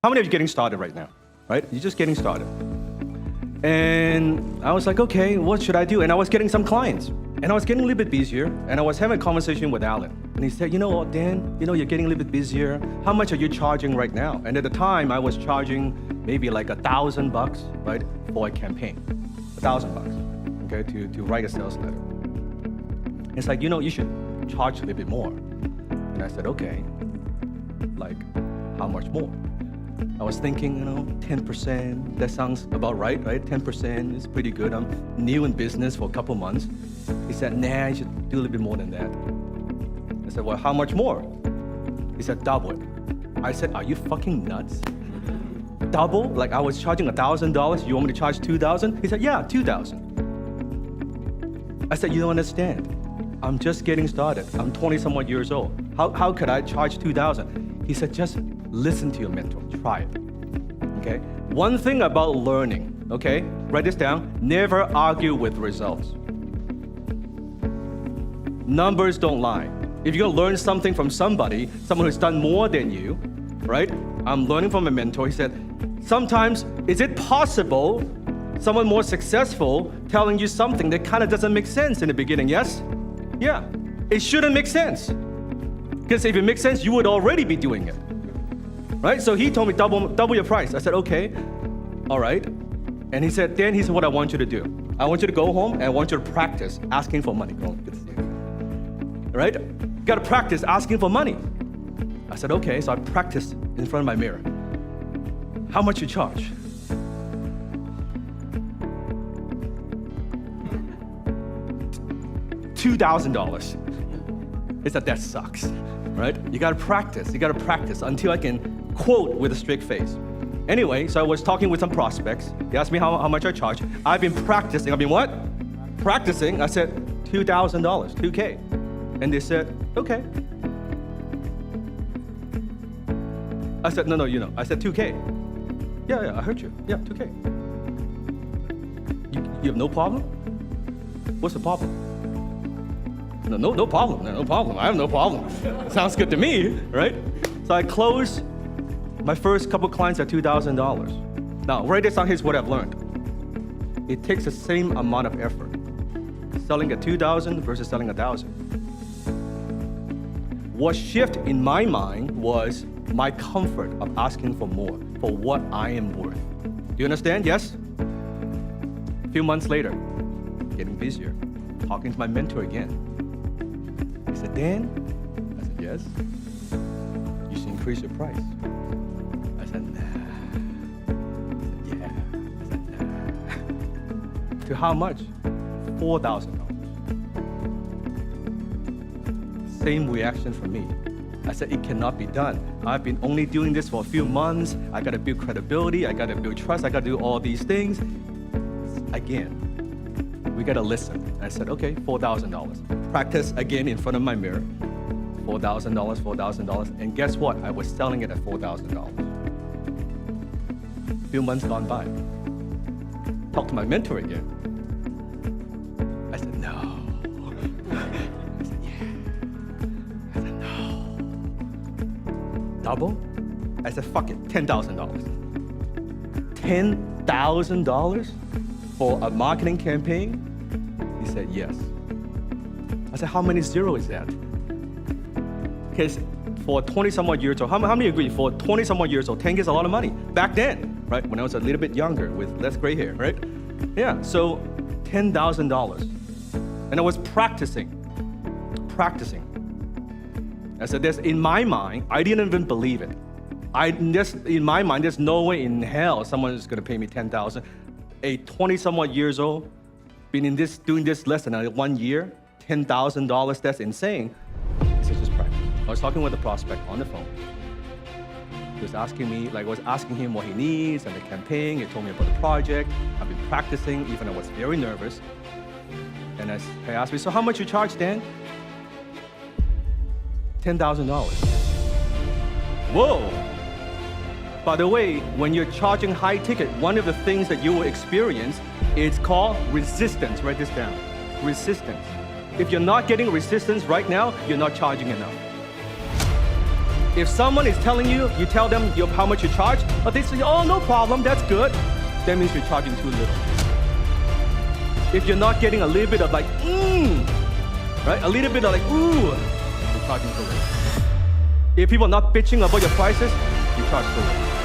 How many of you getting started right now, right? You're just getting started. And I was like, okay, what should I do? And I was getting some clients. And I was getting a little bit busier. And I was having a conversation with Alan. And he said, you know what, Dan, you're getting a little bit busier. How much are you charging right now? And at the time, I was charging maybe like $1,000, right, for a campaign. $1,000, okay, to write a sales letter. It's like, you should charge a little bit more. And I said, okay, like, how much more? I was thinking, 10%, that sounds about right? 10% is pretty good. I'm new in business for a couple months. He said, nah, you should do a little bit more than that. I said, well, how much more? He said, double it. I said, are you fucking nuts? Double? Like I was charging $1,000, you want me to charge $2,000? He said, yeah, $2,000. I said, you don't understand. I'm just getting started. I'm 20-somewhat years old. How could I charge $2,000? He said, just listen to your mentor, try it, okay? One thing about learning, okay? Write this down, never argue with results. Numbers don't lie. If you're gonna learn something from somebody, someone who's done more than you, right? I'm learning from a mentor, he said, sometimes, is it possible someone more successful telling you something that kind of doesn't make sense in the beginning, yes? Yeah, it shouldn't make sense. Because if it makes sense, you would already be doing it. Right? So he told me double your price. I said, okay, all right. And he said, Dan, here's what I want you to do. I want you to go home and I want you to practice asking for money. Go home, good to see you. Right? You gotta practice asking for money. I said, okay, so I practiced in front of my mirror. How much you charge? $2,000. He said, that sucks, right? You gotta practice until I can quote with a straight face. Anyway, so I was talking with some prospects. They asked me how much I charge. I've been practicing. What? Practicing. I said, $2,000, $2K. And they said, okay. I said, no, I said 2K. Yeah, I heard you. Yeah, 2K. You have no problem? What's the problem? No problem. I have no problem. Sounds good to me, right? So I closed my first couple clients at $2,000. Now, write this down, here's what I've learned. It takes the same amount of effort selling at $2,000 versus selling $1,000. What shifted in my mind was my comfort of asking for more, for what I am worth. Do you understand? Yes? A few months later, getting busier, talking to my mentor again. He said, Dan? I said, yes? You should increase your price. I said, nah. He said, yeah. I said, nah. To how much? $4,000. Same reaction from me. I said, it cannot be done. I've been only doing this for a few months. I gotta build credibility. I gotta build trust. I gotta do all these things. Again, we gotta listen. I said, okay, $4,000. Practice again in front of my mirror. $4,000. And guess what? I was selling it at $4,000. A few months gone by. Talked to my mentor again. I said, no. I said, yeah. I said, no. Double? I said, fuck it, $10,000. $10,000 for a marketing campaign? He said, yes. I said, how many zeros is that? Because for 20-somewhat years old, how many agree? For 20-somewhat years old, 10K is a lot of money. Back then, right? When I was a little bit younger with less gray hair, right? Yeah, so $10,000. And I was practicing. I said, in my mind, I didn't even believe it. In my mind, there's no way in hell someone is gonna pay me $10,000. A 20-somewhat years old, been doing this less than 1 year, $10,000, that's insane. I said, just practice. I was talking with a prospect on the phone. He was asking me, I was asking him what he needs and the campaign. He told me about the project. I've been practicing, even I was very nervous. And he asked me, so how much you charge, Dan? $10,000. Whoa! By the way, when you're charging high ticket, one of the things that you will experience is called resistance. Write this down. Resistance. If you're not getting resistance right now, you're not charging enough. If someone is telling you, you tell them how much you charge, but they say, oh, no problem, that's good, that means you're charging too little. If you're not getting a little bit of like, right? A little bit of like, ooh, you're charging too little. If people are not bitching about your prices, you charge too little.